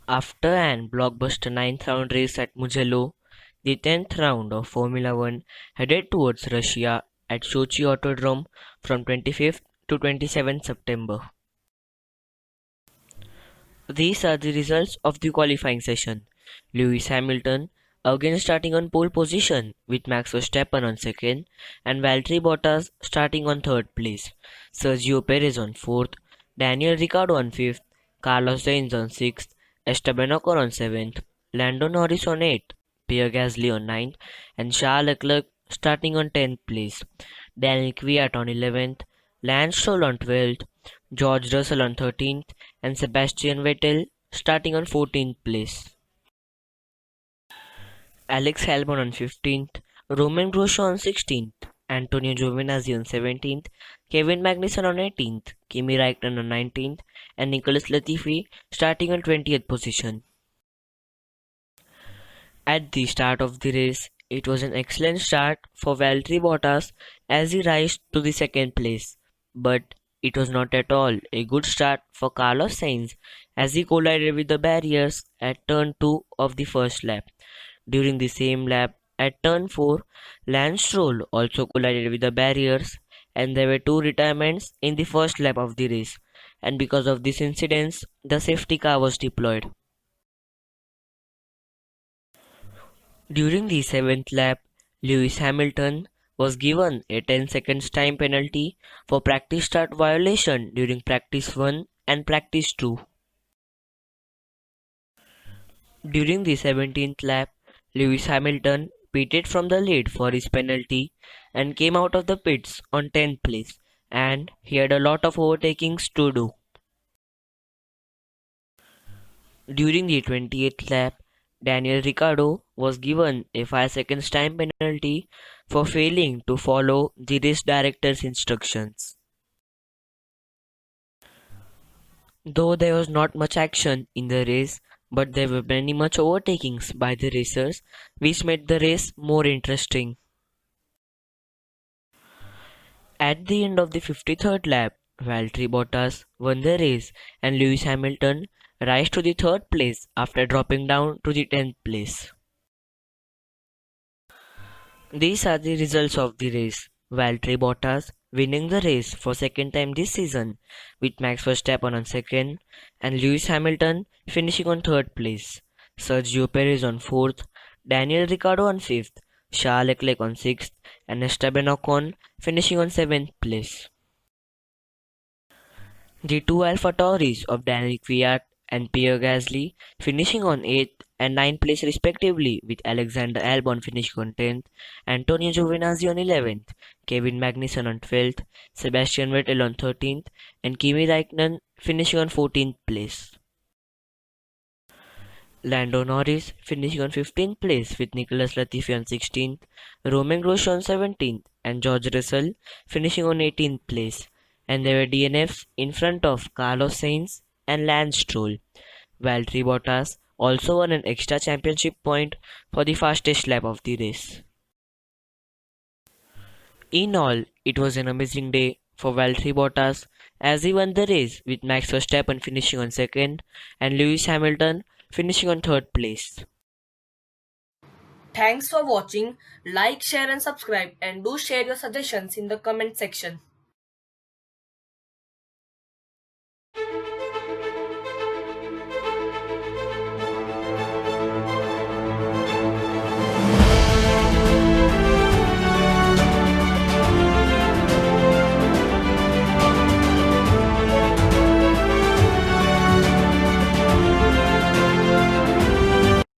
After an blockbuster ninth round race at Mugello, the 10th round of Formula One headed towards Russia at Sochi Autodrome from 25th to 27th September. These are the results of the qualifying session. Lewis Hamilton again starting on pole position with Max Verstappen on second and Valtteri Bottas starting on third place. Sergio Perez on fourth, Daniel Ricciardo on fifth, Carlos Sainz on sixth, Esteban Ocon on seventh, Lando Norris on eighth, Pierre Gasly on ninth, and Charles Leclerc starting on 10th place. Daniel Kvyat on 11th, Lance Stroll on 12th, George Russell on 13th, and Sebastian Vettel starting on 14th place. Alex Albon on 15th, Romain Grosjean on 16th, Antonio Giovinazzi on 17th, Kevin Magnussen on 18th, Kimi Raikkonen on 19th, and Nicholas Latifi starting on 20th position. At the start of the race, it was an excellent start for Valtteri Bottas as he rose to the second place, but it was not at all a good start for Carlos Sainz as he collided with the barriers at turn 2 of the first lap. During the same lap, at turn 4, Lance Stroll also collided with the barriers and there were two retirements in the first lap of the race, and because of this incident, the safety car was deployed. During the 7th lap, Lewis Hamilton was given a 10 seconds time penalty for practice start violation during practice 1 and practice 2. During the 17th lap, Lewis Hamilton pitted from the lead for his penalty and came out of the pits on 10th place, and he had a lot of overtakings to do. During the 28th lap, Daniel Ricciardo was given a 5 seconds time penalty for failing to follow the race director's instructions. Though there was not much action in the race, but there were many much overtakings by the racers, which made the race more interesting. At the end of the 53rd lap, Valtteri Bottas won the race and Lewis Hamilton rise to the third place after dropping down to the 10th place. These are the results of the race. Valtteri Bottas winning the race for second time this season with Max Verstappen on second and Lewis Hamilton finishing on third place. Sergio Perez on fourth, Daniel Ricciardo on fifth, Charles Leclerc on sixth and Esteban Ocon finishing on seventh place. The two AlphaTauris of Daniel Kvyat and Pierre Gasly finishing on 8th and 9th place respectively with Alexander Albon finishing on 10th, Antonio Giovinazzi on 11th, Kevin Magnussen on 12th, Sebastian Vettel on 13th and Kimi Raikkonen finishing on 14th place. Lando Norris finishing on 15th place with Nicholas Latifi on 16th, Romain Grosjean on 17th and George Russell finishing on 18th place, and there were DNFs in front of Carlos Sainz and Lance Stroll. Valtteri Bottas also won an extra championship point for the fastest lap of the race. In all, it was an amazing day for Valtteri Bottas as he won the race with Max Verstappen finishing on second and Lewis Hamilton finishing on third place. Thanks for watching. Like, share, and subscribe, and do share your suggestions in the comment section.